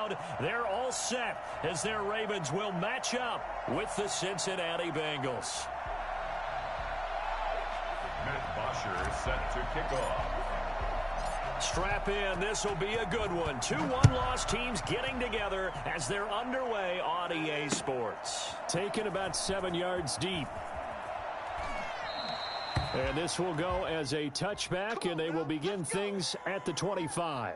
crowd. They're all set as their Ravens will match up with the Cincinnati Bengals. Matt Bosher is set to kick off. Strap in. This will be a good one. 2 one-loss teams getting together as they're underway on EA Sports. Taken about 7 yards deep. And this will go as a touchback, and they will begin things at the 25.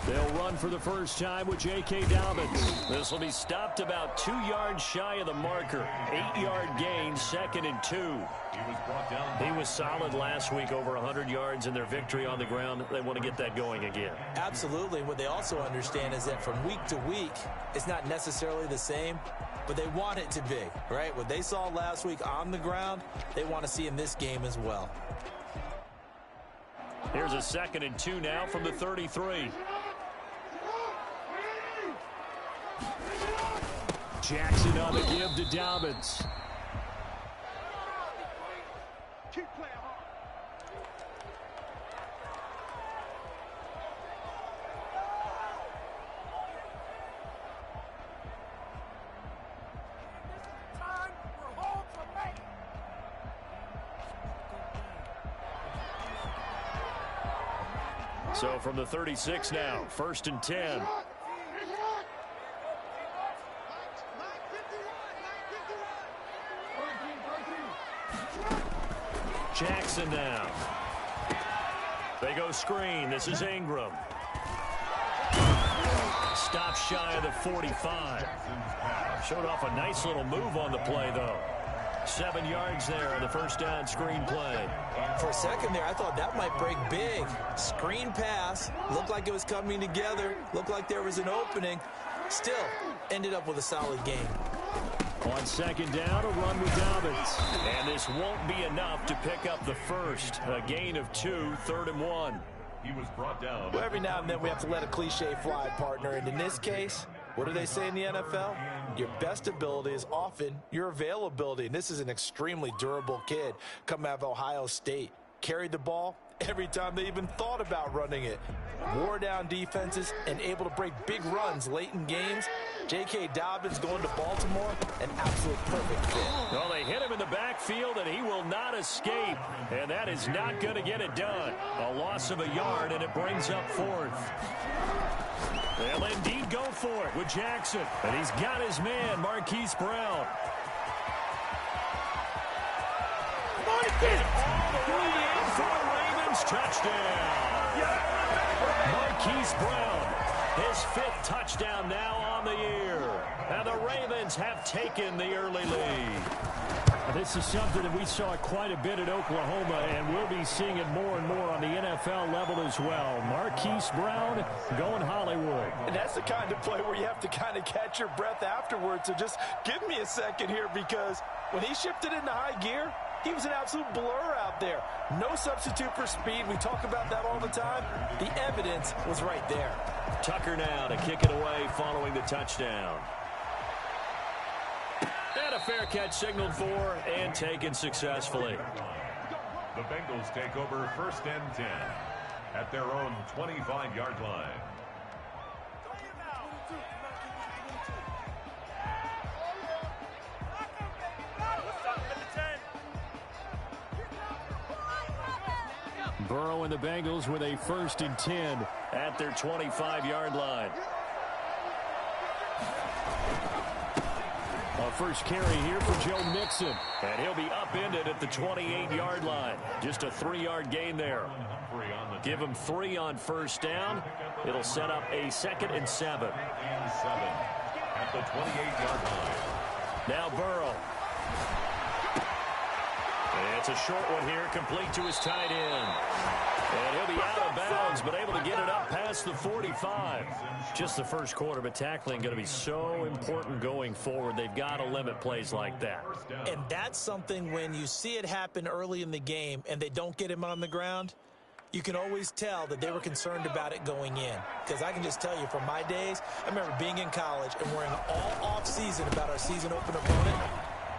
They'll run for the first time with J.K. Dobbins. This will be stopped about 2 yards shy of the marker. 8-yard gain, 2nd and 2. He was solid last week, over 100 yards in their victory on the ground. They want to get that going again. Absolutely. What they also understand is that from week to week, it's not necessarily the same, but they want it to be, right? What they saw last week on the ground, they want to see in this game as well. Here's a 2nd and 2 now from the 33. Jackson on the give to Dobbins. So from the 36 now, 1st and 10. Jackson now. They go screen. This is Ingram. Stop shy of the 45. Showed off a nice little move on the play, though. 7 yards there on the first down screen play. For a second there, I thought that might break big. Screen pass. Looked like it was coming together. Looked like there was an opening. Still, ended up with a solid game. On 2nd down, a run with Dobbins. And this won't be enough to pick up the first. A gain of 2, 3rd and 1. He was brought down. Well, every now and then we have to let a cliche fly, partner. And in this case, what do they say in the NFL? Your best ability is often your availability. And this is an extremely durable kid coming out of Ohio State. Carried the ball every time they even thought about running it. Wore down defenses and able to break big runs late in games. J.K. Dobbins going to Baltimore, an absolute perfect fit. Well, they hit him in the backfield, and he will not escape. And that is not going to get it done. A loss of a yard, and it brings up 4th. They'll indeed go for it with Jackson. And he's got his man, Marquise Brown. And all the way in for the Ravens touchdown. Marquise Brown, his 5th touchdown now on the year. And the Ravens have taken the early lead. This is something that we saw quite a bit at Oklahoma, and we'll be seeing it more and more on the NFL level as well. Marquise Brown going Hollywood. And that's the kind of play where you have to kind of catch your breath afterwards. So just give me a second here, because when he shifted into high gear, he was an absolute blur out there. No substitute for speed. We talk about that all the time. The evidence was right there. Tucker now to kick it away following the touchdown. And a fair catch signaled for and taken successfully. The Bengals take over 1st and 10 at their own 25-yard line. Burrow and the Bengals with a 1st and 10 at their 25-yard line. A first carry here for Joe Mixon. And he'll be upended at the 28-yard line. Just a 3-yard gain there. Give him 3 on 1st down. It'll set up a 2nd and 7. At the 28-yard line. Now Burrow. It's a short one here, complete to his tight end. And he'll be out of bounds, but able to get it up past the 45. Just the first quarter, but tackling going to be so important going forward. They've got to limit plays like that. And that's something when you see it happen early in the game and they don't get him on the ground, you can always tell that they were concerned about it going in. Because I can just tell you from my days, I remember being in college and worrying all off-season about our season opener opponent.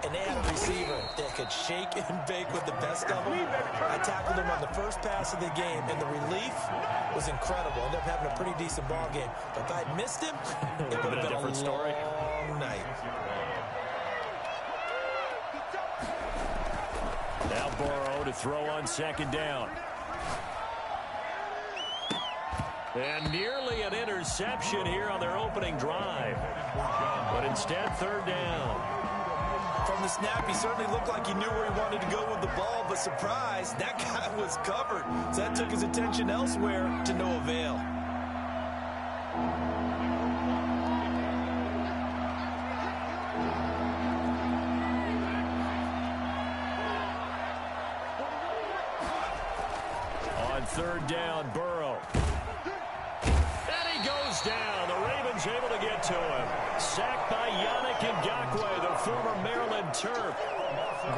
And they had a receiver that could shake and bake with the best of them. I tackled him on the first pass of the game, and the relief was incredible. Ended up having a pretty decent ball game. But if I'd missed him, it would have been a different story. Long night. Now Burrow to throw on second down. And nearly an interception here on their opening drive. But instead, third down. From the snap, he certainly looked like he knew where he wanted to go with the ball, but surprise, that guy was covered. So that took his attention elsewhere to no avail. On third down, Burrow. And he goes down. The Ravens able to get to him. Sacked by Yannick Ngakoue, the former Maryland Terp.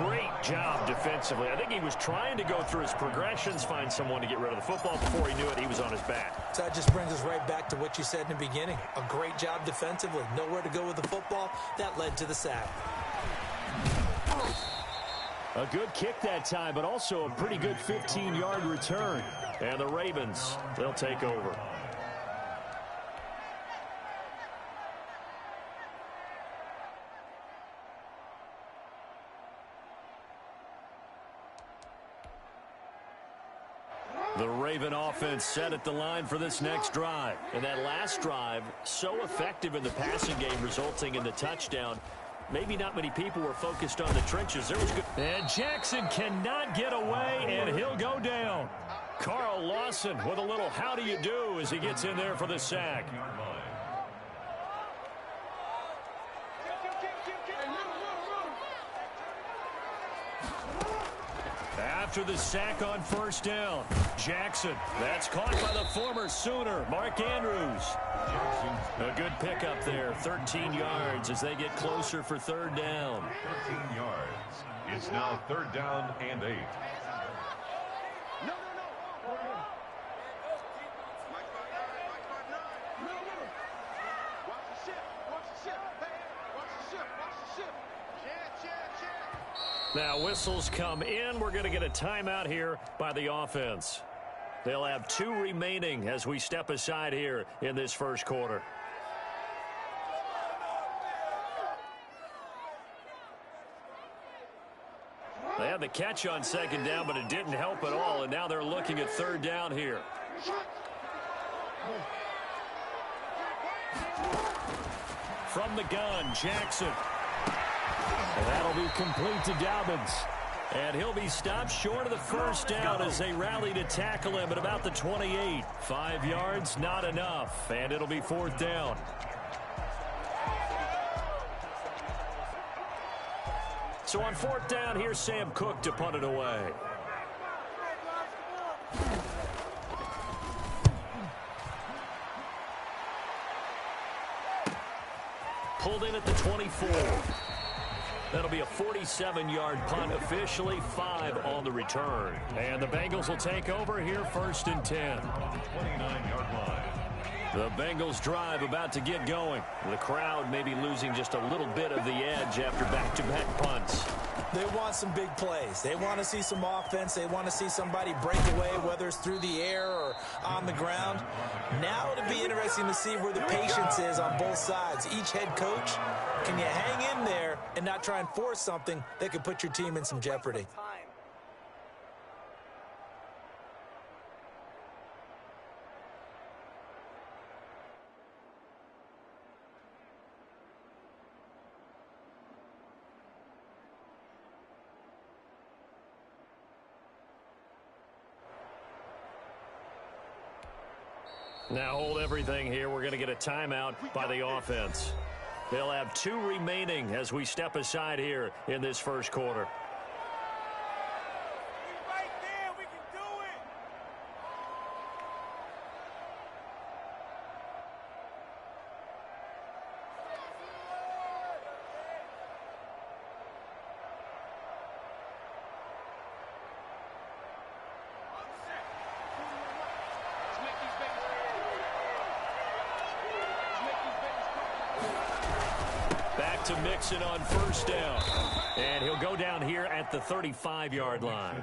Great job defensively. I think he was trying to go through his progressions, find someone to get rid of the football. Before he knew it, he was on his back. So that just brings us right back to what you said in the beginning. A great job defensively. Nowhere to go with the football. That led to the sack. A good kick that time, but also a pretty good 15-yard return. And the Ravens, they'll take over. The Raven offense set at the line for this next drive. And that last drive, so effective in the passing game, resulting in the touchdown. Maybe not many people were focused on the trenches. There was good. And Jackson cannot get away, and he'll go down. Carl Lawson with a little how do you do as he gets in there for the sack. After the sack on first down, Jackson. That's caught by the former Sooner, Mark Andrews. A good pickup there, 13 yards as they get closer for third down. 13 yards. It's now third down and 8. Now whistles come in. We're going to get a timeout here by the offense. They'll have 2 remaining as we step aside here in this first quarter. They had the catch on second down, but it didn't help at all, and now they're looking at third down here. From the gun, Jackson. And that'll be complete to Dobbins. And he'll be stopped short of the first down as they rally to tackle him at about the 28. 5 yards, not enough. And it'll be fourth down. So on fourth down, here's Sam Cook to punt it away. Pulled in at the 24. That'll be a 47-yard punt, officially 5 on the return. And the Bengals will take over here first and 10. 29-yard line. The Bengals drive about to get going. The crowd may be losing just a little bit of the edge after back-to-back punts. They want some big plays. They want to see some offense. They want to see somebody break away, whether it's through the air or on the ground. Now it'll be interesting to see where the patience is on both sides. Each head coach, can you hang in there and not try and force something that could put your team in some jeopardy? Now hold everything here. We're going to get a timeout by the offense. They'll have 2 remaining as we step aside here in this first quarter. to Mixon on first down. And he'll go down here at the 35-yard line.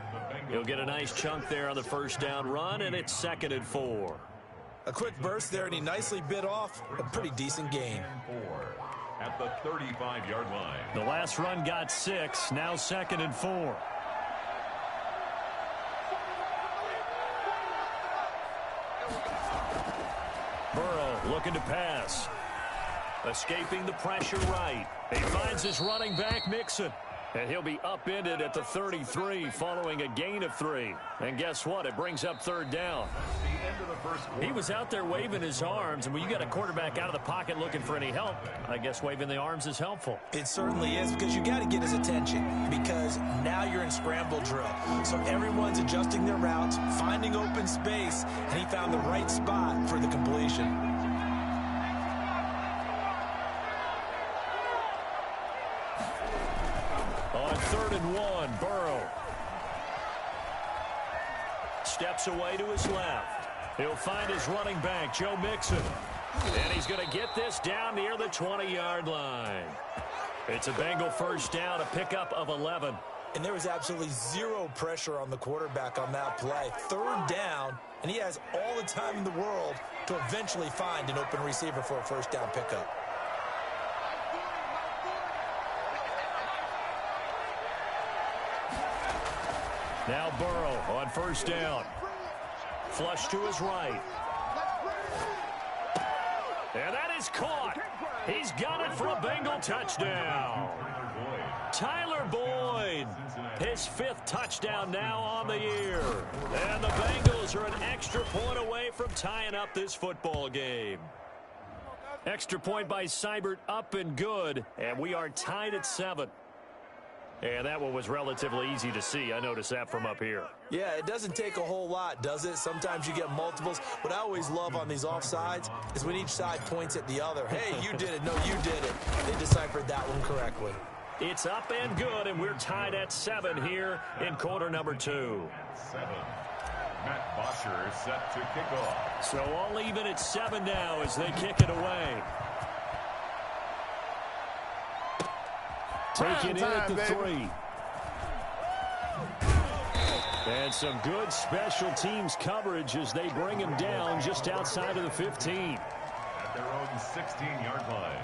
He'll get a nice chunk there on the first down run, and it's 2nd and 4. A quick burst there, and he nicely bit off a pretty decent gain. At the 35-yard line. The last run got 6, now 2nd and 4. Burrow looking to pass. Escaping the pressure right. He finds his running back, Mixon. And he'll be upended at the 33 following a gain of 3. And guess what? It brings up 3rd down. He was out there waving his arms, and when you got a quarterback out of the pocket looking for any help, I guess waving the arms is helpful. It certainly is, because you got to get his attention, because now you're in scramble drill. So everyone's adjusting their routes, finding open space, and he found the right spot for the completion. On 3rd and 1, Burrow steps away to his left. He'll find his running back, Joe Mixon. And he's going to get this down near the 20-yard line. It's a Bengal first down, a pickup of 11. And there was absolutely zero pressure on the quarterback on that play. 3rd down, and he has all the time in the world to eventually find an open receiver for a first down pickup. Now Burrow on first down. Flush to his right. And that is caught. He's got it for a Bengal touchdown. Tyler Boyd, his 5th touchdown now on the year. And the Bengals are an extra point away from tying up this football game. Extra point by Seibert, up and good. And we are tied at 7. And that one was relatively easy to see. I noticed that from up here. Yeah, it doesn't take a whole lot, does it? Sometimes you get multiples. What I always love on these offsides is when each side points at the other. Hey, you did it. No, you did it. They deciphered that one correctly. It's up and good, and we're tied at 7 here in quarter number 2. 7. Matt Bosher is set to kick off. So all even at 7 now as they kick it away. Taking in at the 3. And some good special teams coverage as they bring him down just outside of the 15. At their own 16-yard line.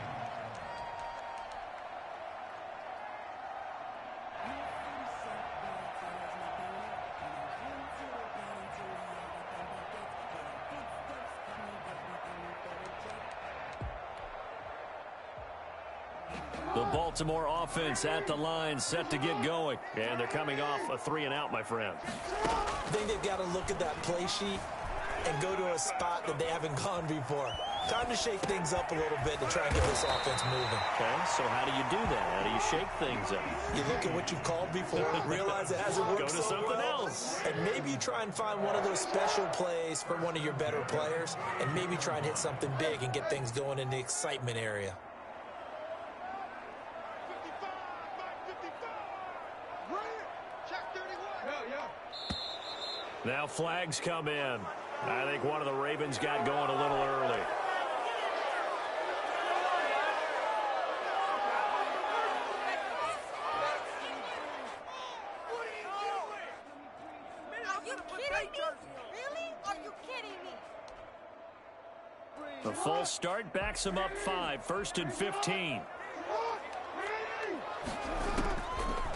The Baltimore offense at the line, set to get going. And they're coming off a 3-and-out, my friend. I think they've got to look at that play sheet and go to a spot that they haven't gone before. Time to shake things up a little bit to try and get this offense moving. Okay, so how do you do that? How do you shake things up? You look at what you've called before, realize it hasn't worked Go to so something well, else. and maybe you try and find one of those special plays from one of your better players, and maybe try and hit something big and get things going in the excitement area. Now flags come in. I think one of the Ravens got going a little early. The false start backs him up 5, 1st and 15.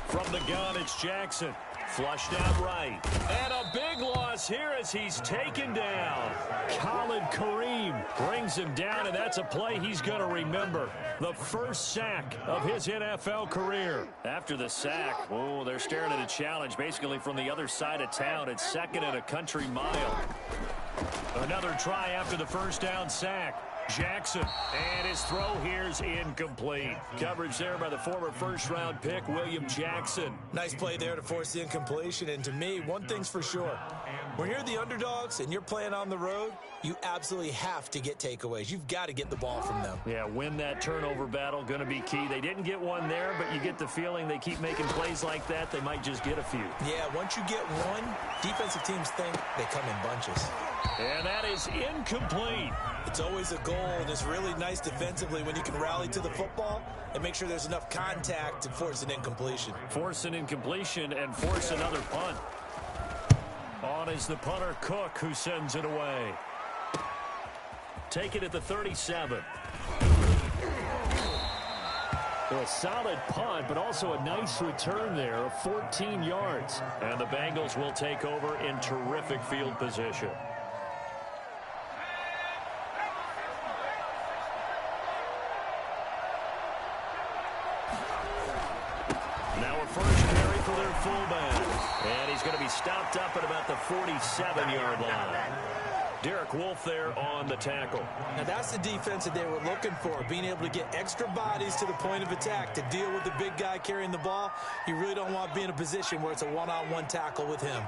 From the gun, it's Jackson. Flushed out right. And a big loss here as he's taken down. Khalid Kareem brings him down, and that's a play he's going to remember. The first sack of his NFL career. After the sack, oh, they're staring at a challenge basically from the other side of town. It's 2nd and a country mile. Another try after the first down sack. Jackson, and his throw here's incomplete. Coverage there by the former first-round pick, William Jackson. Nice play there to force the incompletion, and to me, one thing's for sure. When you're the underdogs and you're playing on the road, you absolutely have to get takeaways. You've got to get the ball from them. Yeah, win that turnover battle, going to be key. They didn't get one there, but you get the feeling they keep making plays like that, they might just get a few. Yeah, once you get one, defensive teams think they come in bunches. And that is incomplete. It's always a goal, and it's really nice defensively when you can rally to the football and make sure there's enough contact to force an incompletion. Force an incompletion and force another punt. On is the punter, Cook, who sends it away. Take it at the 37. A solid punt, but also a nice return there of 14 yards. And the Bengals will take over in terrific field position. Now a first carry for their fullback. And he's going to be stopped up at about the 47-yard line. Derek Wolfe there on the tackle. Now that's the defense that they were looking for, being able to get extra bodies to the point of attack to deal with the big guy carrying the ball. You really don't want to be in a position where it's a one-on-one tackle with him.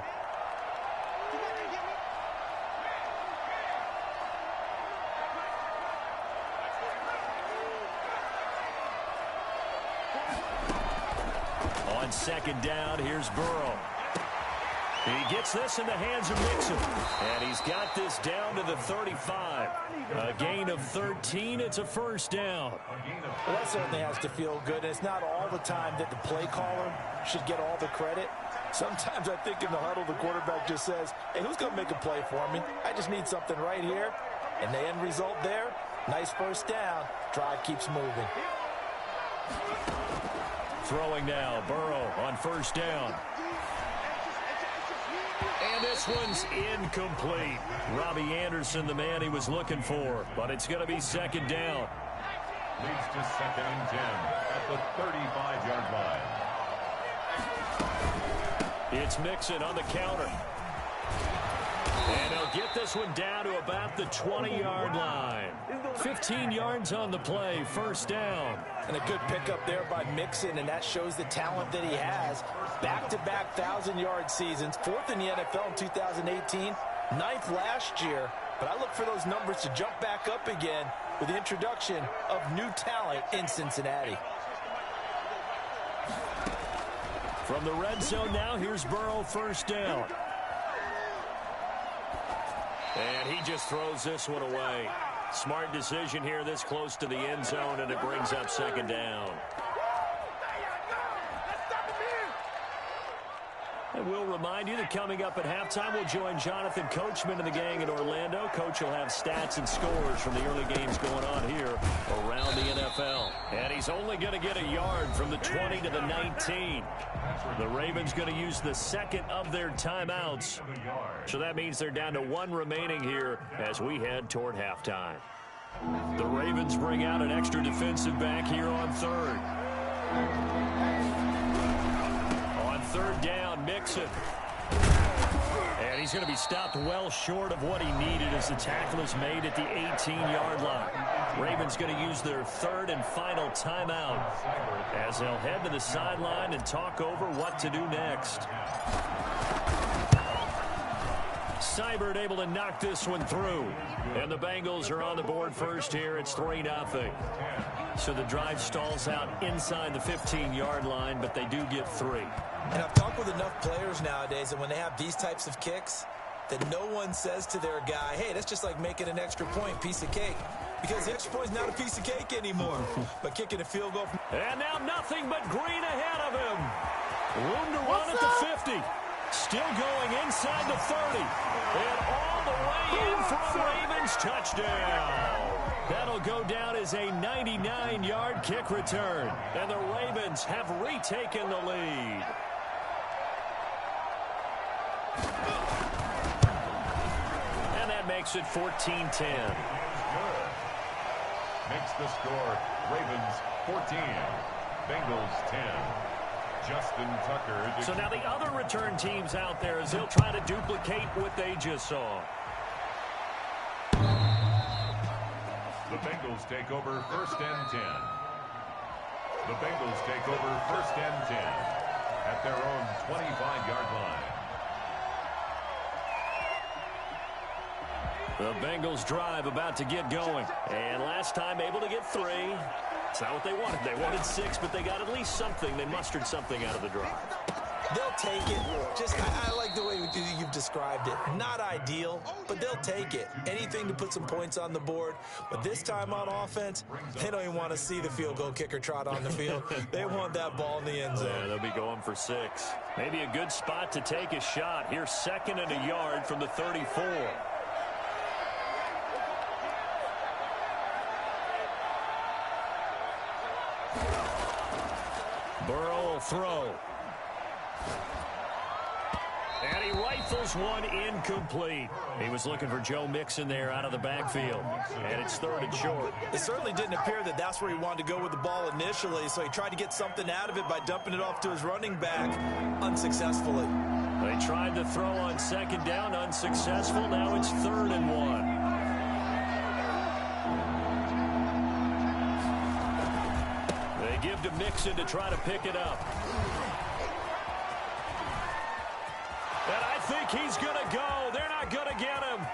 On second down, here's Burrow. He gets this in the hands of Mixon. And he's got this down to the 35. A gain of 13. It's a first down. Well, that certainly has to feel good. It's not all the time that the play caller should get all the credit. Sometimes I think in the huddle, the quarterback just says, hey, who's going to make a play for me? I just need something right here. And the end result there, nice first down. Drive keeps moving. Throwing now, Burrow on first down. And this one's incomplete. Robbie Anderson, the man he was looking for. But it's going to be second down. Leads to 2nd and 10 at the 35-yard line. It's Mixon on the counter. And he'll get this one down to about the 20-yard line. 15 yards on the play, first down. And a good pickup there by Mixon, and that shows the talent that he has. Back-to-back 1,000-yard seasons, 4th in the NFL in 2018, 9th last year. But I look for those numbers to jump back up again with the introduction of new talent in Cincinnati. From the red zone now, here's Burrow, first down. And he just throws this one away. Smart decision here this close to the end zone, and it brings up second down. And we'll remind you that coming up at halftime, we'll join Jonathan Coachman and the gang in Orlando. Coach will have stats and scores from the early games going on here around the NFL. And he's only going to get a yard from the 20 to the 19. The Ravens going to use the second of their timeouts. So that means they're down to one remaining here as we head toward halftime. The Ravens bring out an extra defensive back here on third. On third down, Mixon. And he's going to be stopped well short of what he needed as the tackle is made at the 18-yard line. Ravens going to use their third and final timeout as they'll head to the sideline and talk over what to do next. Seibert able to knock this one through. And the Bengals are on the board first here. It's 3-0. So the drive stalls out inside the 15-yard line, but they do get 3. And I've talked with enough players nowadays that when they have these types of kicks, that no one says to their guy, hey, that's just like making an extra point, piece of cake. Because the extra point is not a piece of cake anymore. But kicking a field goal. And now nothing but green ahead of him. Room to run at the 50. Still going inside the 30. And all the way in for a Ravens touchdown. That'll go down as a 99-yard kick return. And the Ravens have retaken the lead. And that makes it 14-10. Makes the score Ravens 14, Bengals 10. Justin Tucker. So now the other return teams out there as they'll try to duplicate what they just saw. The Bengals take over first and 10. The Bengals take over first and 10 at their own 25-yard line. The Bengals drive about to get going. And last time able to get 3. It's not what they wanted. They wanted 6, but they got at least something. They mustered something out of the drive. They'll take it. Just, I like the way you've described it. Not ideal, but they'll take it. Anything to put some points on the board. But this time on offense, they don't even want to see the field goal kicker trot on the field. They want that ball in the end zone. Yeah, they'll be going for 6. Maybe a good spot to take a shot. Here's 2nd and a yard from the 34. Burrow will throw. And he rifles one incomplete. He was looking for Joe Mixon there out of the backfield. And it's 3rd and short. It certainly didn't appear that that's where he wanted to go with the ball initially, so he tried to get something out of it by dumping it off to his running back unsuccessfully. They tried to throw on 2nd down, unsuccessful. Now it's 3rd and 1. They give to Mixon to try to pick it up. And I think he's going to go. They're not going to get him.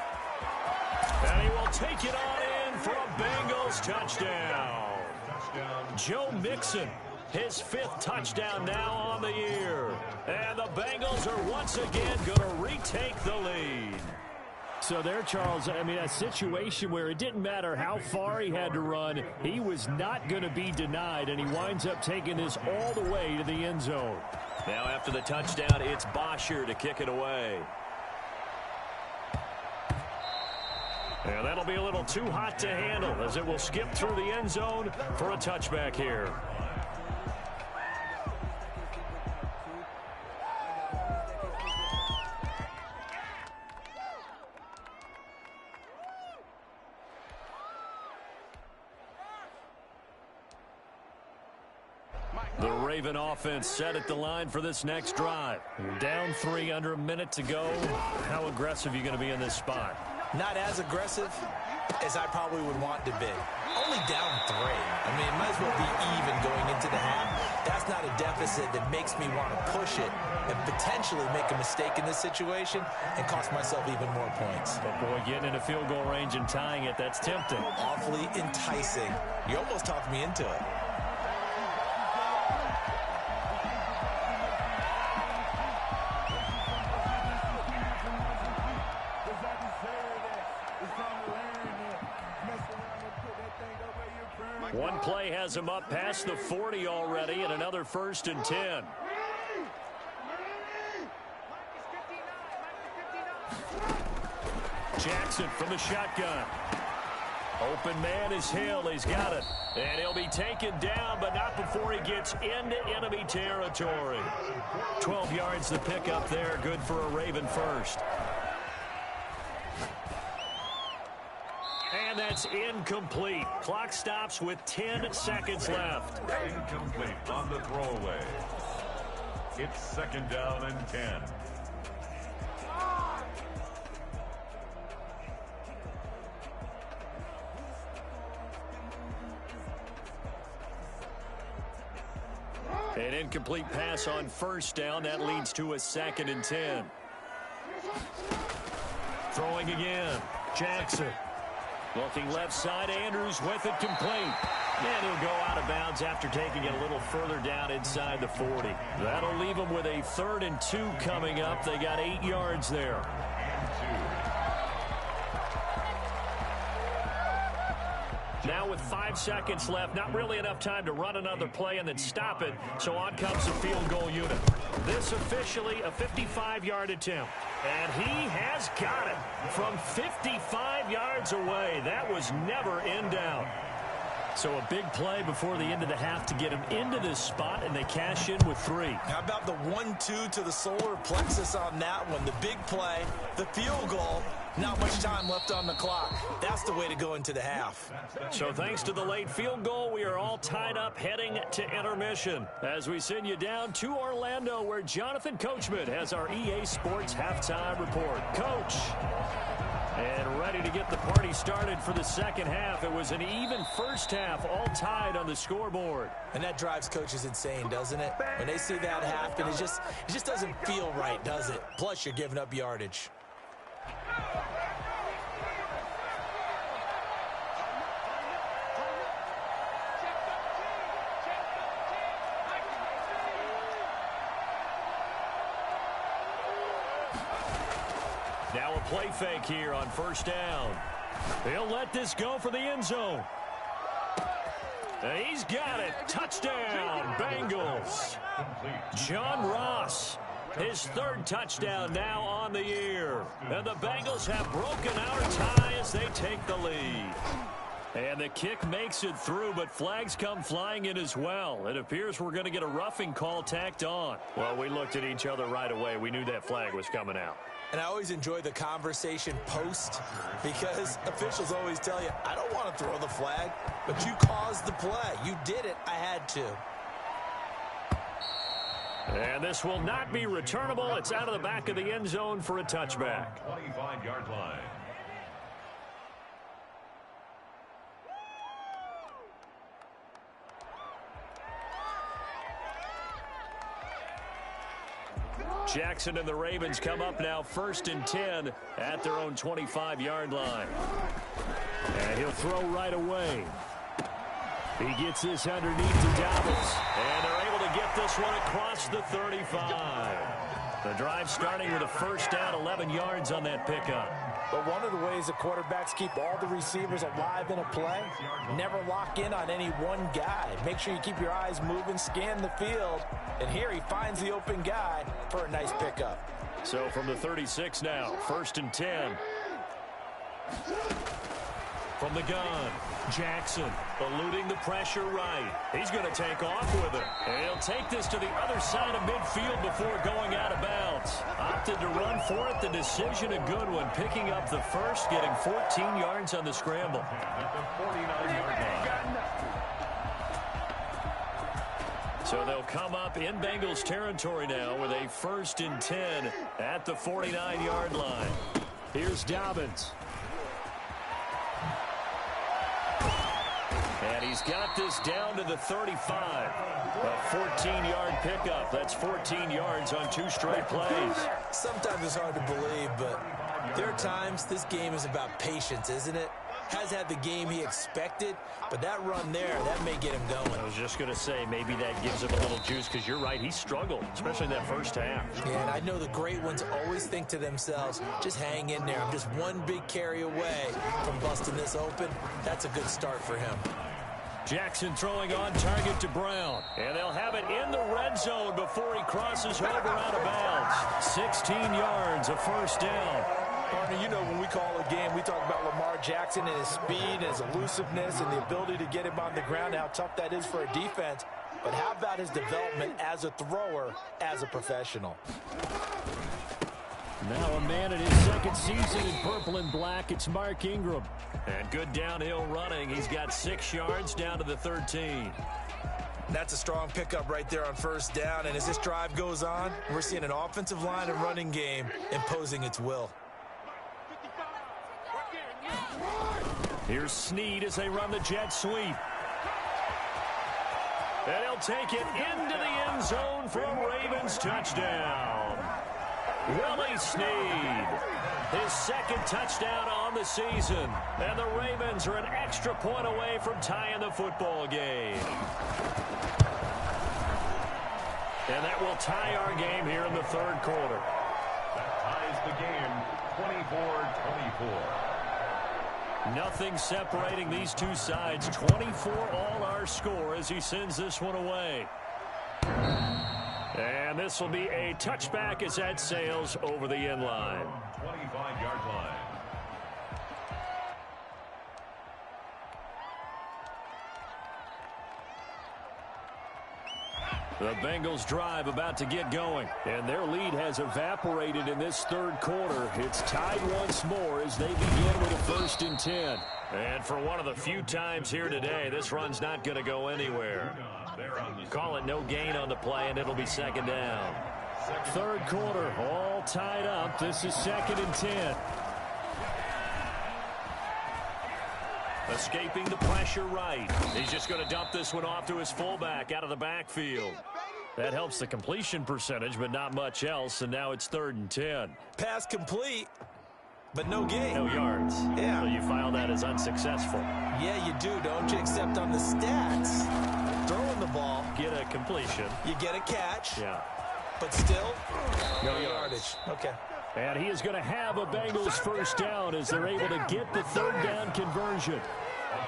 And he will take it on in for a Bengals touchdown. Joe Mixon, his 5th touchdown now on the year. And the Bengals are once again going to retake the lead. So there, Charles, I mean, a situation where it didn't matter how far he had to run, he was not going to be denied, and he winds up taking this all the way to the end zone. Now after the touchdown, it's Bosher to kick it away. And that'll be a little too hot to handle as it will skip through the end zone for a touchback here. The Raven offense set at the line for this next drive. You're down 3, under a minute to go. How aggressive are you going to be in this spot? Not as aggressive as I probably would want to be. Only down 3. I mean, it might as well be even going into the half. That's not a deficit that makes me want to push it and potentially make a mistake in this situation and cost myself even more points. But boy, getting into field goal range and tying it, that's tempting. Awfully enticing. You almost talked me into it. One play has him up past the 40 already, and another 1st and 10. Jackson from the shotgun. Open man is Hill. He's got it. And he'll be taken down, but not before he gets into enemy territory. 12 yards to pick up there. Good for a Raven first. And that's incomplete. Clock stops with 10 seconds left. Incomplete on the throwaway. It's 2nd down and 10. An incomplete pass on 1st down. That leads to a 2nd and 10. Throwing again. Jackson. Looking left side, Andrews with it complete. And he'll go out of bounds after taking it a little further down inside the 40. That'll leave them with a 3rd and 2 coming up. They got 8 yards there. Now with 5 seconds left, not really enough time to run another play and then stop it, so on comes the field goal unit. This officially a 55-yard attempt. And he has got it from 55 yards away. That was never in doubt. So a big play before the end of the half to get him into this spot, and they cash in with 3. How about the 1-2 to the solar plexus on that one? The big play, the field goal, not much time left on the clock. That's the way to go into the half. So thanks to the late field goal, we are all tied up heading to intermission as we send you down to Orlando, where Jonathan Coachman has our EA Sports halftime report. Coach. And ready to get the party started for the second half. It was an even first half, all tied on the scoreboard. And that drives coaches insane, doesn't it? When they see that happen, it just doesn't feel right, does it? Plus, you're giving up yardage. Now a play fake here on first down. He'll let this go for the end zone. He's got it. Touchdown, Bengals. John Ross, his third touchdown now on the year. And the Bengals have broken our tie as they take the lead. And the kick makes it through, but flags come flying in as well. It appears we're going to get a roughing call tacked on. Well, we looked at each other right away. We knew that flag was coming out. And I always enjoy the conversation post because officials always tell you, I don't want to throw the flag, but you caused the play. You did it. I had to. And this will not be returnable. It's out of the back of the end zone for a touchback. 25-yard line. Jackson and the Ravens come up now 1st and 10 at their own 25-yard line. And he'll throw right away. He gets this underneath to Dobbins. And they're able to get this one across the 35. The drive starting with a first down, 11 yards on that pickup. But one of the ways the quarterbacks keep all the receivers alive in a play, never lock in on any one guy. Make sure you keep your eyes moving, scan the field. And here he finds the open guy for a nice pickup. So from the 36 now, 1st and 10. From the gun, Jackson eluding the pressure right. He's going to take off with it. And he'll take this to the other side of midfield before going out of bounds. Opted to run for it. The decision a good one. Picking up the first, getting 14 yards on the scramble. At the 49-yard line. So they'll come up in Bengals territory now with a 1st and 10 at the 49-yard line. Here's Dobbins. And he's got this down to the 35. A 14-yard pickup. That's 14 yards on 2 straight plays. Sometimes it's hard to believe, but there are times this game is about patience, isn't it? Has had the game he expected, but that run there, that may get him going. I was just going to say, maybe that gives him a little juice, because you're right, he struggled, especially in that first half. Yeah, and I know the great ones always think to themselves, just hang in there. I'm just one big carry away from busting this open. That's a good start for him. Jackson throwing on target to Brown. And they'll have it in the red zone before he crosses over out of bounds. 16 yards, a first down. Partner, you know when we call a game, we talk about Lamar Jackson and his speed and his elusiveness and the ability to get him on the ground, how tough that is for a defense. But how about his development as a thrower, as a professional? Now a man in his second season in purple and black. It's Mark Ingram. And good downhill running. He's got 6 yards down to the 13. That's a strong pickup right there on first down. And as this drive goes on, we're seeing an offensive line and running game imposing its will. Here's Snead as they run the jet sweep. And he'll take it into the end zone for a Ravens touchdown. Willie Snead, his second touchdown on the season. And the Ravens are an extra point away from tying the football game. And that will tie our game here in the third quarter. That ties the game 24-24. Nothing separating these two sides. 24 all our score as he sends this one away. And this will be a touchback as that sails over the end line. 25-yard line. The Bengals drive about to get going, and their lead has evaporated in this third quarter. It's tied once more as they begin with a 1st and 10. And for one of the few times here today, this run's not going to go anywhere. Call it no gain on the play, and it'll be 2nd down. Third quarter, all tied up. This is 2nd and 10. Escaping the pressure right. He's just going to dump this one off to his fullback out of the backfield. That helps the completion percentage, but not much else, and now it's 3rd and 10. Pass complete, but no gain. No yards. Yeah. So you file that as unsuccessful. Yeah, you do, don't you? Except on the stats. Throwing the ball. Get a completion. You get a catch. Yeah. But still, no yardage. Okay. And he is going to have a Bengals first down as they're able to get the third down conversion.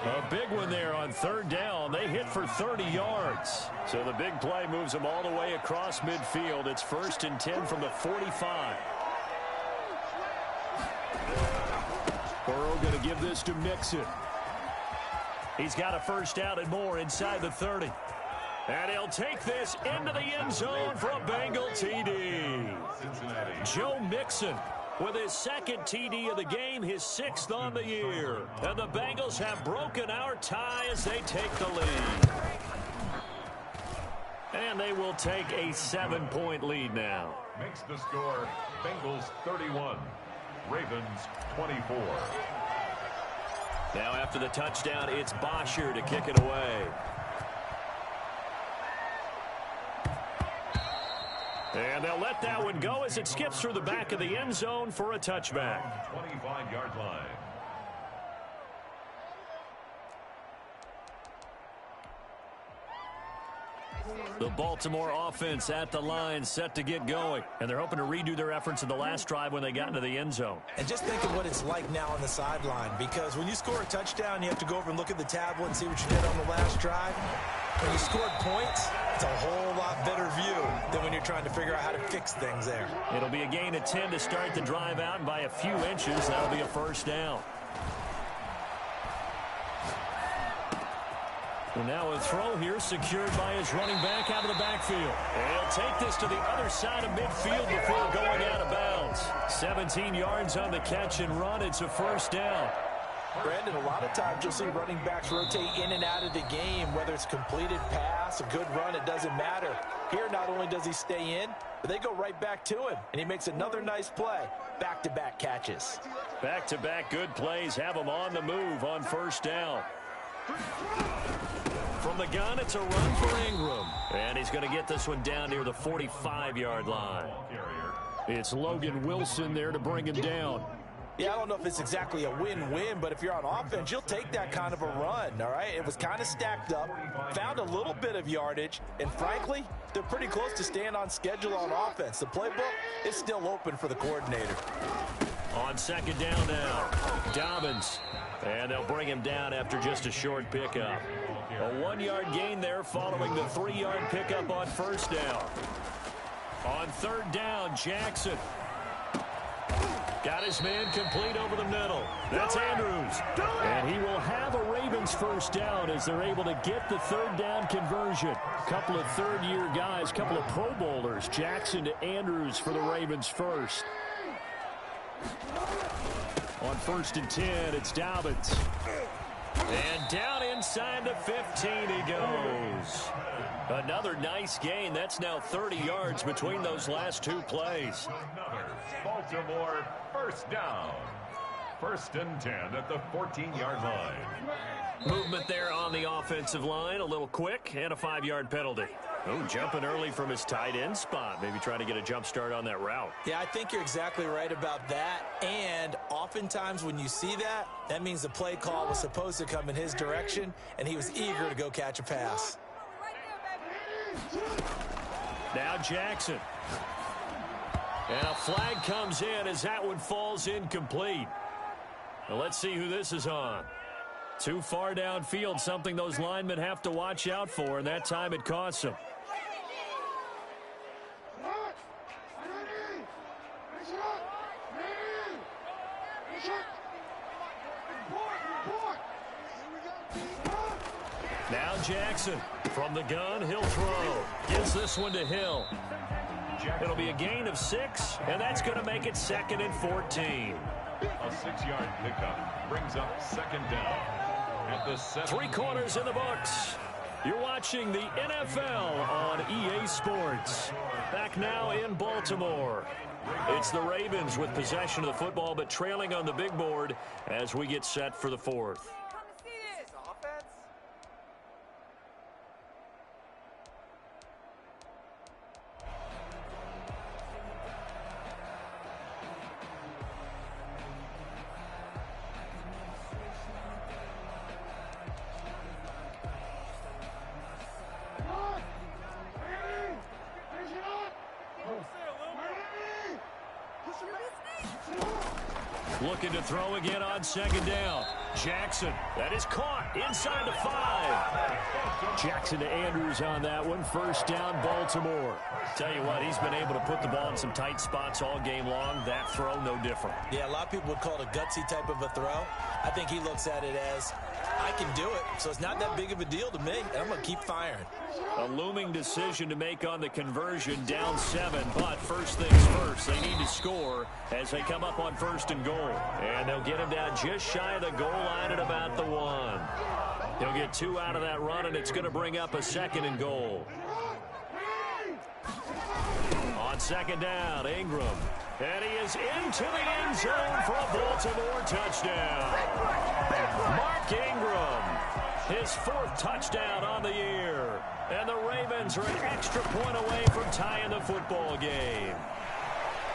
A big one there on third down. They hit for 30 yards. So the big play moves them all the way across midfield. It's 1st and 10 from the 45. Burrow going to give this to Mixon. He's got a first down and more inside the 30. And he'll take this into the end zone for a Bengal TD. Joe Mixon with his second TD of the game, his 6th on the year. And the Bengals have broken our tie as they take the lead. And they will take a 7-point lead now. Makes the score Bengals 31, Ravens 24. Now after the touchdown, it's Bosher to kick it away. And they'll let that one go as it skips through the back of the end zone for a touchback. 25-yard line. The Baltimore offense at the line set to get going. And they're hoping to redo their efforts in the last drive when they got into the end zone. And just think of what it's like now on the sideline, because when you score a touchdown, you have to go over and look at the tablet and see what you did on the last drive. When you scored points, it's a whole lot better view than when you're trying to figure out how to fix things there. It'll be a gain of 10 to start the drive out, and by a few inches, that'll be a first down. And now a throw here secured by his running back out of the backfield. And he'll take this to the other side of midfield before going out of bounds. 17 yards on the catch and run. It's a first down. Brandon, a lot of times you'll see running backs rotate in and out of the game, whether it's completed pass, a good run, it doesn't matter. Here, not only does he stay in, but they go right back to him, and he makes another nice play. Back-to-back catches. Back-to-back good plays have him on the move on first down. From the gun, it's a run for Ingram. And he's going to get this one down near the 45-yard line. It's Logan Wilson there to bring him down. Yeah, I don't know if it's exactly a win-win, but if you're on offense, you'll take that kind of a run, all right? It was kind of stacked up, found a little bit of yardage, and frankly, they're pretty close to staying on schedule on offense. The playbook is still open for the coordinator. On second down now, Dobbins. And they'll bring him down after just a short pickup. A 1-yard gain there following the 3-yard pickup on first down. On third down, Jackson. Got his man complete over the middle. That's Andrews. And he will have a Ravens first down as they're able to get the third down conversion. A couple of third-year guys, couple of Pro Bowlers. Jackson to Andrews for the Ravens first. On 1st and 10, it's Dobbins. And down inside the 15 he goes. Another nice gain. That's now 30 yards between those last two plays. Baltimore first down. 1st and 10 at the 14-yard line. Movement there on the offensive line. A little quick and a 5-yard penalty. Oh, jumping early from his tight end spot. Maybe trying to get a jump start on that route. Yeah, I think you're exactly right about that. And oftentimes when you see that, that means the play call was supposed to come in his direction, and he was eager to go catch a pass. Now Jackson. And a flag comes in as that one falls incomplete. Well, let's see who this is on. Too far downfield, something those linemen have to watch out for, and that time it costs them. Now Jackson from the gun, he'll throw. Gives this one to Hill. It'll be a gain of 6, and that's going to make it 2nd and 14. A 6-yard pickup brings up 2nd down. At the 3 quarters in the books. You're watching the NFL on EA Sports. Back now in Baltimore. It's the Ravens with possession of the football, but trailing on the big board as we get set for the 4th. Looking to throw again on second down. Jackson, that is caught inside the 5. Jackson to Andrews on that one. First down, Baltimore. Tell you what, he's been able to put the ball in some tight spots all game long. That throw, no different. Yeah, a lot of people would call it a gutsy type of a throw. I think he looks at it as, I can do it, so it's not that big of a deal to me, and I'm going to keep firing. A looming decision to make on the conversion, down 7, but first things first, they need to score as they come up on first and goal. And they'll get him down just shy of the goal line at about the 1. He'll get 2 out of that run, and it's going to bring up a second and goal. On second down, Ingram. And he is into the end zone for a Baltimore touchdown. Mark Ingram, his 4th touchdown on the year. And the Ravens are an extra point away from tying the football game.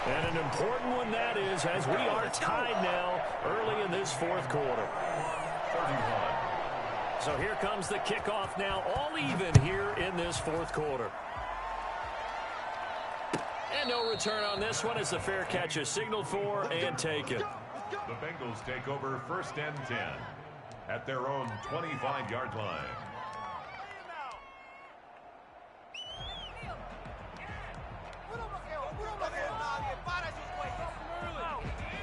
And an important one that is, as we are tied now early in this 4th quarter. 31. So here comes the kickoff now, all even here in this 4th quarter. And no return on this one as the fair catch is signaled for and taken. The Bengals take over first and 10 at their own 25-yard line.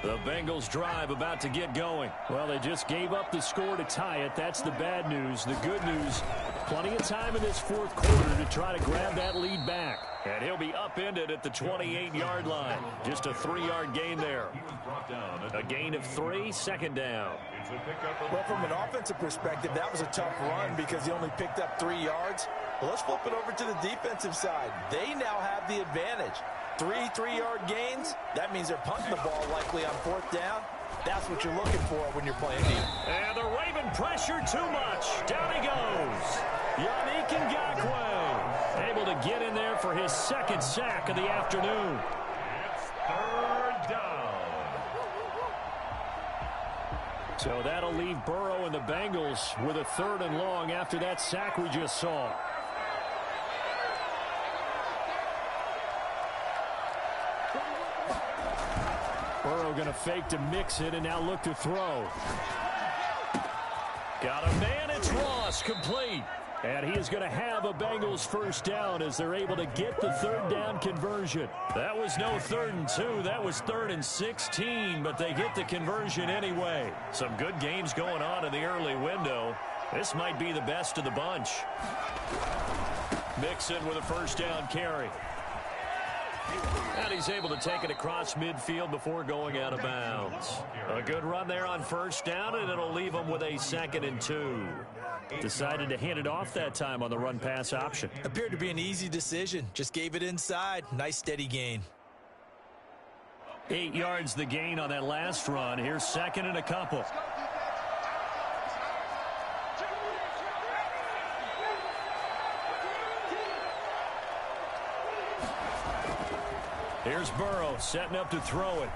The Bengals drive about to get going. Well, they just gave up the score to tie it. That's the bad news. The good news, plenty of time in this 4th quarter to try to grab that lead back. And he'll be upended at the 28-yard line. Just a 3-yard gain there. A gain of 3, second down. Well, from an offensive perspective, that was a tough run because he only picked up 3 yards. Well, let's flip it over to the defensive side. They now have the advantage. 3-3-yard gains, that means they're punting the ball likely on 4th down. That's what you're looking for when you're playing deep. And the Raven pressure too much. Down he goes. Yannick Ngakoue able to get in there for his 2nd sack of the afternoon. It's 3rd down. So that'll leave Burrow and the Bengals with a 3rd and long after that sack we just saw. Burrow going to fake to mix it and now look to throw. Got a man, it's Ross, complete. And he is going to have a Bengals first down as they're able to get the 3rd down conversion. That was no 3rd and 2, that was 3rd and 16, but they get the conversion anyway. Some good games going on in the early window. This might be the best of the bunch. Mixon with a first down carry. And he's able to take it across midfield before going out of bounds. A good run there on first down, and it'll leave him with a 2nd and 2. Decided to hand it off that time on the run-pass option. Appeared to be an easy decision. Just gave it inside. Nice steady gain. 8 yards the gain on that last run. Here's 2nd and a couple. Here's Burrow setting up to throw it.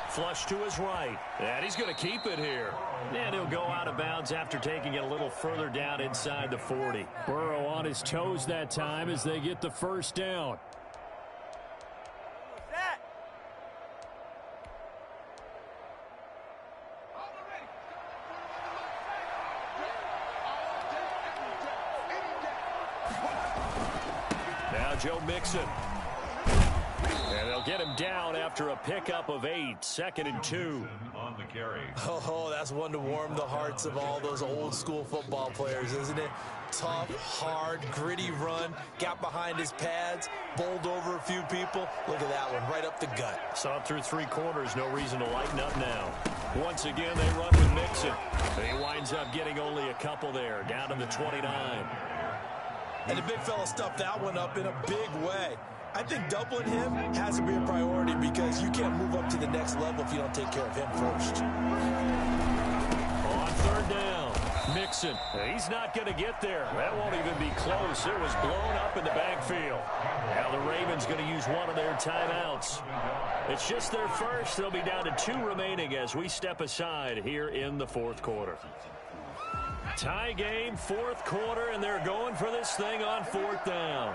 Flush to his right. And he's going to keep it here. And he'll go out of bounds after taking it a little further down inside the 40. Burrow on his toes that time as they get the first down. Joe Mixon. And they'll get him down after a pickup of 8. 2nd and 2. On the carry. Oh, that's one to warm the hearts of all those old school football players, isn't it? Tough, hard, gritty run. Got behind his pads, bowled over a few people. Look at that one, right up the gut. Saw it through 3 quarters. No reason to lighten up now. Once again, they run with Mixon. He winds up getting only a couple there, down to the 29. And the big fella stuffed that one up in a big way. I think doubling him has to be a priority because you can't move up to the next level if you don't take care of him first. On 3rd down, Mixon. He's not going to get there. That won't even be close. It was blown up in the backfield. Now the Ravens going to use one of their timeouts. It's just their first. They'll be down to 2 remaining as we step aside here in the 4th quarter. Tie game, 4th quarter, and they're going for this thing on 4th down.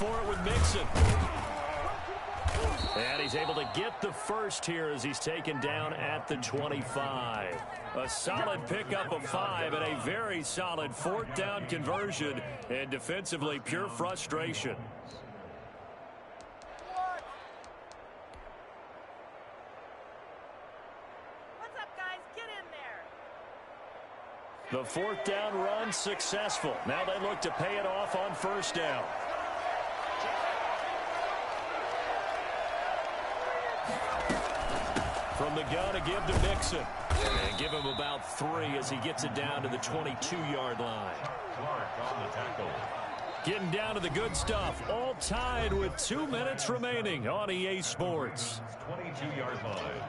for it with Mixon. And he's able to get the first here as he's taken down at the 25. A solid pickup of 5 and a very solid fourth down conversion. And defensively, pure frustration. What's up, guys? Get in there. The fourth down run successful. Now they look to pay it off on first down. From the gun to give to Mixon. And give him about 3 as he gets it down to the 22-yard line. Clark on the tackle. Getting down to the good stuff. All tied with 2 minutes remaining on EA Sports. 22-yard line.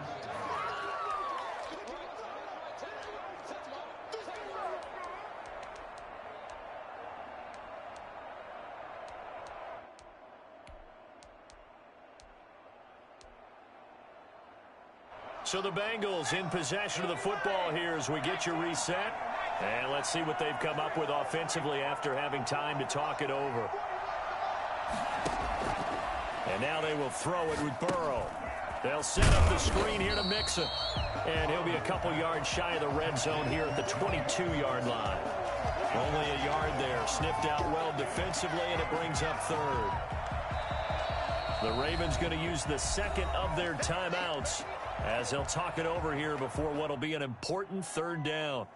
So the Bengals in possession of the football here as we get you reset. And let's see what they've come up with offensively after having time to talk it over. And now they will throw it with Burrow. They'll set up the screen here to Mixon. And he'll be a couple yards shy of the red zone here at the 22-yard line. Only a yard there. Sniffed out well defensively, and it brings up third. The Ravens going to use the second of their timeouts as they'll talk it over here before what will be an important third down.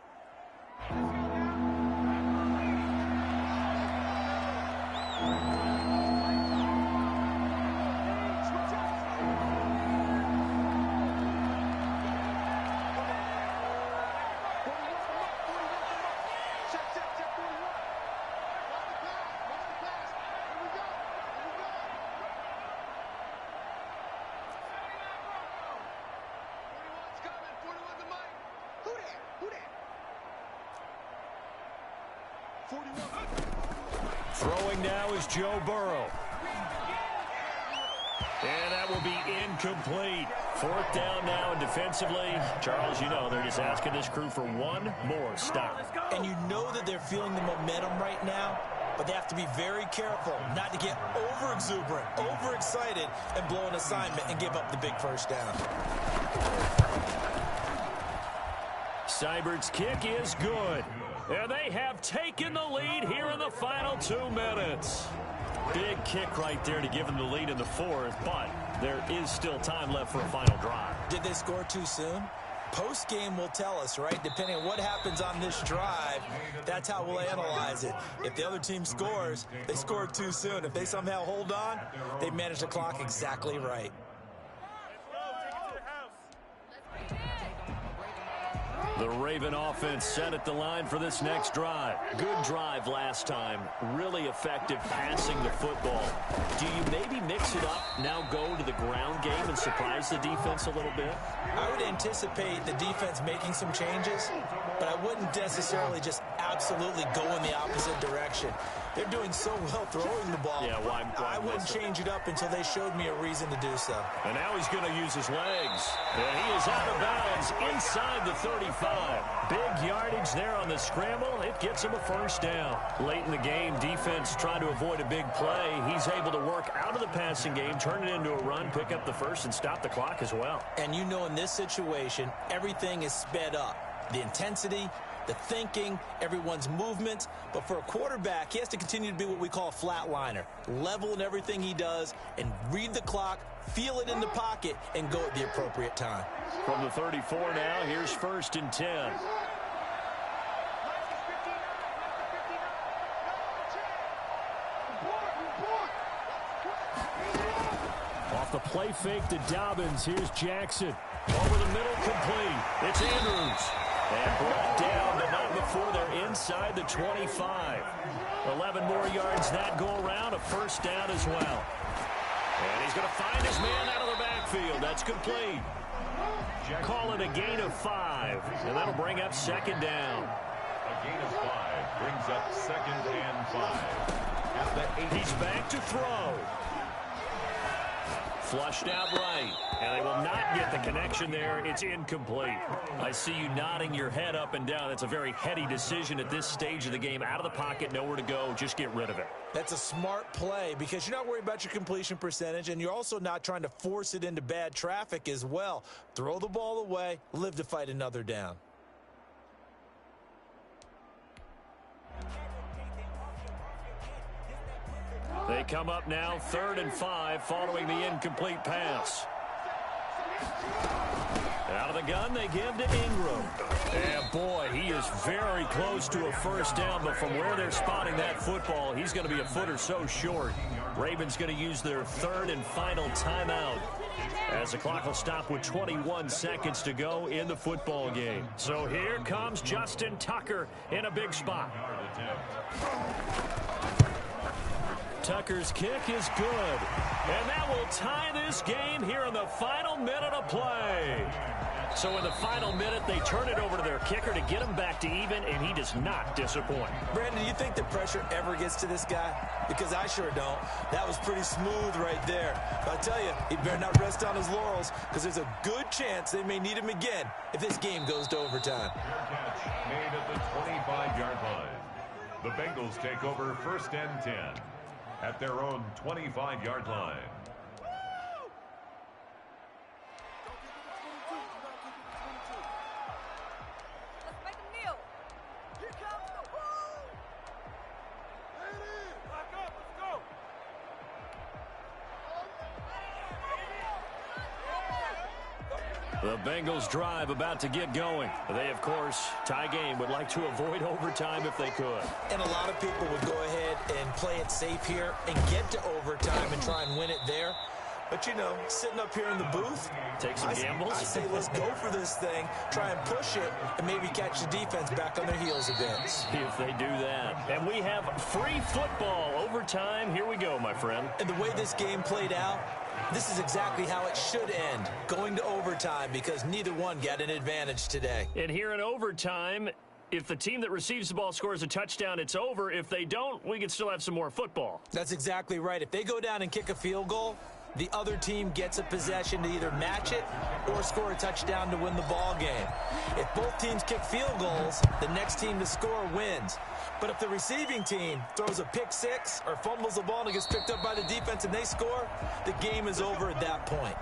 Throwing now is Joe Burrow. And that will be incomplete. Fourth down now, and defensively, Charles, you know, they're just asking this crew for one more stop. And you know that they're feeling the momentum right now, but they have to be very careful not to get over-exuberant, over-excited, and blow an assignment and give up the big first down. Seibert's kick is good. And they have taken the lead here in the final 2 minutes. Big kick right there to give them the lead in the fourth, but there is still time left for a final drive. Did they score too soon? Post-game will tell us, right? Depending on what happens on this drive, that's how we'll analyze it. If the other team scores, they scored too soon. If they somehow hold on, they manage the clock exactly right. The Raven offense set at the line for this next drive. Good drive last time. Really effective passing the football. Do you maybe mix it up, now go to the ground game and surprise the defense a little bit? I would anticipate the defense making some changes, but I wouldn't necessarily just absolutely go in the opposite direction. They're doing so well throwing the ball. Yeah, why I wouldn't change it up until they showed me a reason to do so. And now he's going to use his legs. And he is out of bounds inside the 35. Big yardage there on the scramble. It gets him a first down. Late in the game, defense trying to avoid a big play. He's able to work out of the passing game, turn it into a run, pick up the first, and stop the clock as well. And you know, in this situation, everything is sped up. The intensity, the thinking, everyone's movement. But for a quarterback, he has to continue to be what we call a flatliner. Level in everything he does and read the clock, feel it in the pocket, and go at the appropriate time. From the 34 now, here's 1st and 10. Off the play fake to Dobbins. Here's Jackson. Over the middle, complete. It's Andrews. And brought down, but not before they're inside the 25. 11 more yards that go around, a first down as well. And he's going to find his man out of the backfield. That's complete. Call it a gain of 5, and that'll bring up 2nd down. A gain of 5 brings up 2nd and 5. At the 8. He's back to throw. Flushed out right. And they will not get the connection there. It's incomplete. I see you nodding your head up and down. That's a very heady decision at this stage of the game. Out of the pocket, nowhere to go. Just get rid of it. That's a smart play because you're not worried about your completion percentage, and you're also not trying to force it into bad traffic as well. Throw the ball away, live to fight another down. They come up now 3rd and 5 following the incomplete pass. Out of the gun, they give to Ingram. And boy, he is very close to a first down, but from where they're spotting that football, he's going to be a foot or so short. Ravens going to use their 3rd and final timeout as the clock will stop with 21 seconds to go in the football game. So here comes Justin Tucker in a big spot. Tucker's kick is good. And that will tie this game here in the final minute of play. So in the final minute, they turn it over to their kicker to get him back to even, and he does not disappoint. Brandon, do you think the pressure ever gets to this guy? Because I sure don't. That was pretty smooth right there. But I tell you, he better not rest on his laurels because there's a good chance they may need him again if this game goes to overtime. Catch made at the 25-yard line. The Bengals take over 1st and 10 at their own 25-yard line. Let's make a kneel. Here comes the ball. There it is. Back up. Let's go. The Bengals drive about to get going. They, of course, tie game, would like to avoid overtime if they could. And a lot of people would go ahead and play it safe here and get to overtime and try and win it there. But, you know, sitting up here in the booth, take some gambles. I say let's go for this thing, try and push it, and maybe catch the defense back on their heels a bit. See if they do that. And we have free football overtime. Here we go, my friend. And the way this game played out, this is exactly how it should end, going to overtime, because neither one got an advantage today. And here in overtime, if the team that receives the ball scores a touchdown, it's over. If they don't, we can still have some more football. That's exactly right. If they go down and kick a field goal, the other team gets a possession to either match it or score a touchdown to win the ball game. If both teams kick field goals, the next team to score wins. But if the receiving team throws a pick six or fumbles the ball and it gets picked up by the defense and they score, the game is over at that point.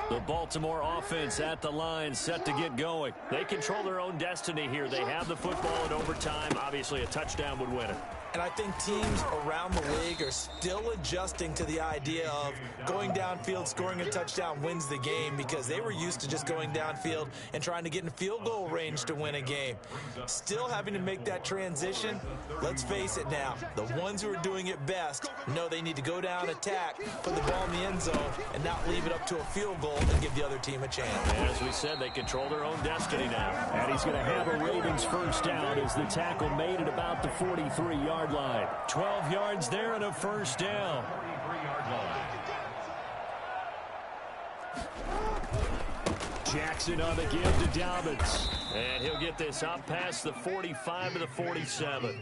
The Baltimore offense at the line, set to get going. They control their own destiny here. They have the football in overtime. Obviously, a touchdown would win it. And I think teams around the league are still adjusting to the idea of going downfield, scoring a touchdown wins the game, because they were used to just going downfield and trying to get in field goal range to win a game. Still having to make that transition. Let's face it now, the ones who are doing it best know they need to go down, attack, put the ball in the end zone, and not leave it up to a field goal and give the other team a chance. And as we said, they control their own destiny now. And he's going to have a Ravens first down as the tackle made at about the 43-yard line. 12 yards there and a first down. Jackson on the give to Dobbins. And he'll get this up past the 45 to the 47.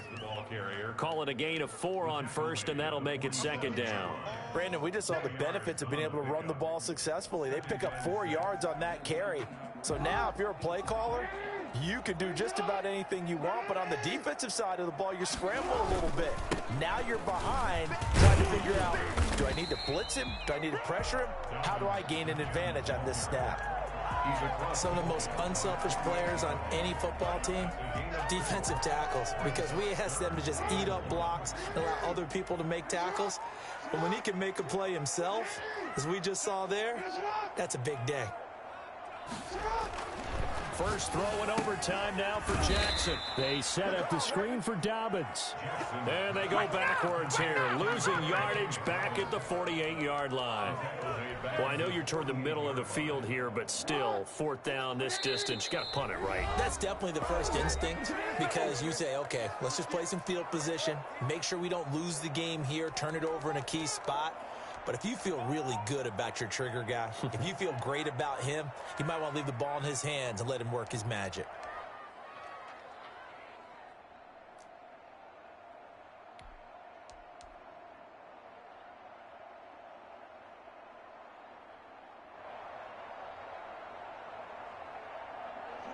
Call it a gain of 4 on first, and that'll make it 2nd down. Brandon, we just saw the benefits of being able to run the ball successfully. They pick up 4 yards on that carry. So now if you're a play caller, you can do just about anything you want, but on the defensive side of the ball, you scramble a little bit. Now you're behind, trying to figure out, do I need to blitz him? Do I need to pressure him? How do I gain an advantage on this snap? Some of the most unselfish players on any football team, defensive tackles, because we ask them to just eat up blocks and allow other people to make tackles. But when he can make a play himself, as we just saw there, that's a big day. First throw in overtime now for Jackson. They set up the screen for Dobbins. And they go backwards here, losing yardage back at the 48-yard line. Well, I know you're toward the middle of the field here, but still, 4th down this distance, you got to punt it right. That's definitely the first instinct, because you say, okay, let's just play some field position, make sure we don't lose the game here, turn it over in a key spot. But if you feel really good about your trigger guy, if you feel great about him, you might want to leave the ball in his hands and let him work his magic.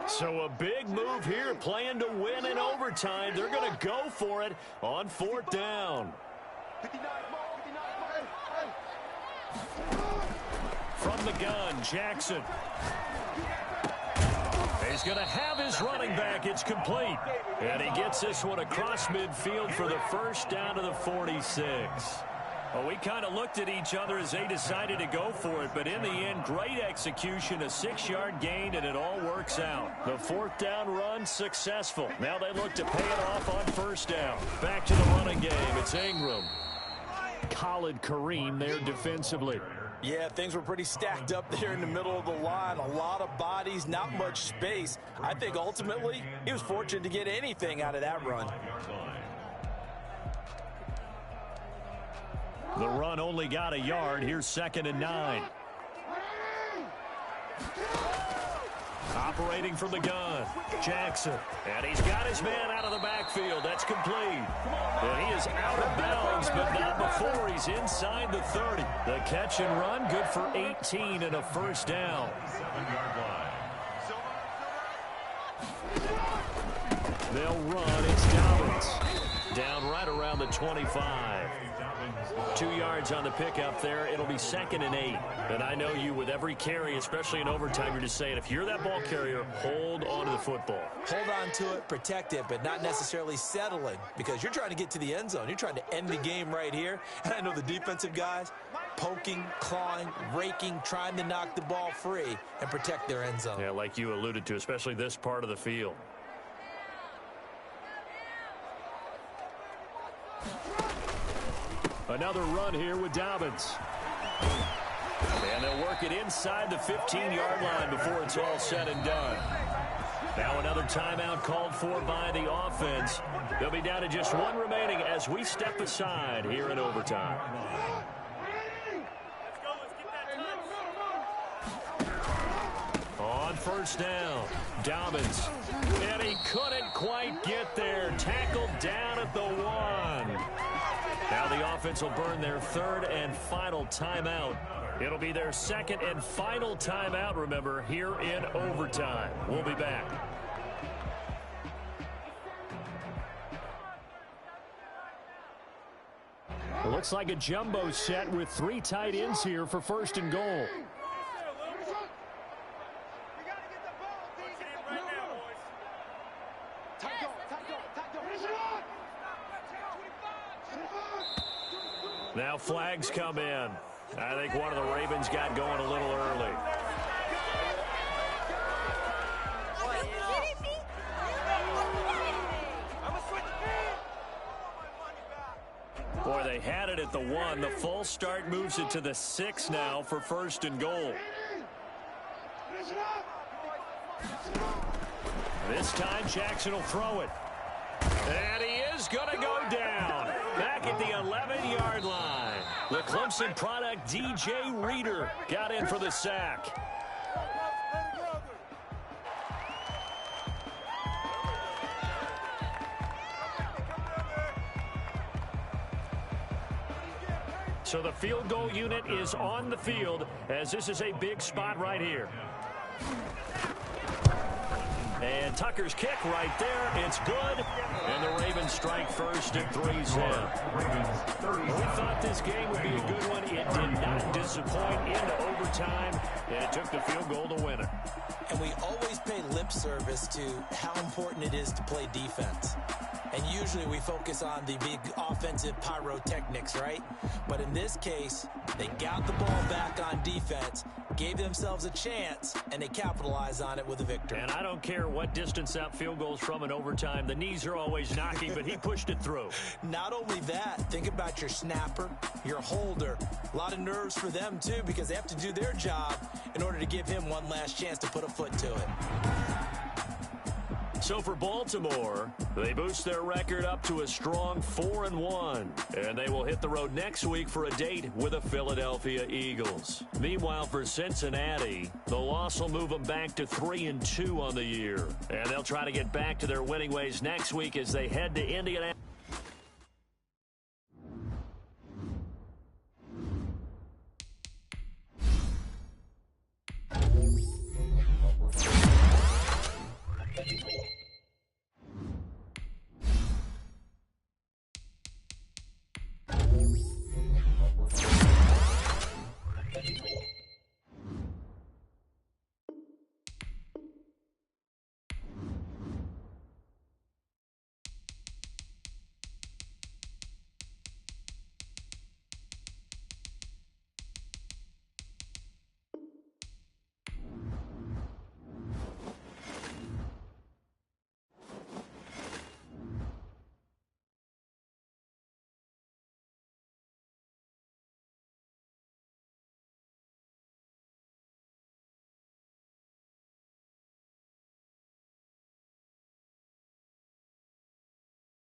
So a big move here, playing to win in overtime. They're going to go for it on 4th down. From the gun, Jackson. He's going to have his running back. It's complete. And he gets this one across midfield for the first down to the 46. Well, we kind of looked at each other as they decided to go for it, but in the end, great execution, a 6-yard gain, and it all works out. The 4th down run successful. Now they look to pay it off on 1st down. Back to the running game. It's Ingram. Khalid Kareem there defensively. Yeah, things were pretty stacked up there in the middle of the line. A lot of bodies, not much space. I think ultimately he was fortunate to get anything out of that run. The run only got a yard. Here's 2nd and 9. Operating from the gun, Jackson. And he's got his man out of the backfield. That's complete. And he is out of bounds, but not before he's inside the 30. The catch and run, good for 18 and a 1st down. 7-yard line. They'll run. It's Dobbins. Down right around the 25. 2 yards on the pickup there. It'll be 2nd and 8. And I know you, with every carry, especially in overtime, you're just saying, if you're that ball carrier, hold on to the football. Hold on to it, protect it, but not necessarily settling, because you're trying to get to the end zone. You're trying to end the game right here. And I know the defensive guys poking, clawing, raking, trying to knock the ball free and protect their end zone. Yeah, like you alluded to, especially this part of the field. Another run here with Dobbins. And they'll work it inside the 15-yard line before it's all said and done. Now another timeout called for by the offense. They'll be down to just one remaining as we step aside here in overtime. On 1st down, Dobbins. And he couldn't quite get there. Tackled down at the 1. Now the offense will burn their 3rd and final timeout. It'll be their 2nd and final timeout, remember, here in overtime. We'll be back. It looks like a jumbo set with 3 tight ends here for 1st and goal. Now flags come in. I think one of the Ravens got going a little early. Boy, they had it at the 1. The full start moves it to the 6 now for 1st and goal. This time Jackson will throw it. And he is going to go down. Back at the 11-yard line. The Clemson product, DJ Reader, got in for the sack. So the field goal unit is on the field as this is a big spot right here. And Tucker's kick right there. It's good. And the Ravens strike first at 3-7. We thought this game would be a good one. It did not disappoint into overtime. And it took the field goal to win it. And we always pay lip service to how important it is to play defense. And usually we focus on the big offensive pyrotechnics, right? But in this case, they got the ball back on defense, gave themselves a chance, and they capitalized on it with a victory. And I don't care what distance that field goes from in overtime. The knees are always knocking, but he pushed it through. Not only that, think about your snapper, your holder. A lot of nerves for them, too, because they have to do their job in order to give him one last chance to put a foot to it. So for Baltimore, they boost their record up to a strong 4-1. And they will hit the road next week for a date with the Philadelphia Eagles. Meanwhile, for Cincinnati, the loss will move them back to 3-2 on the year. And they'll try to get back to their winning ways next week as they head to Indianapolis.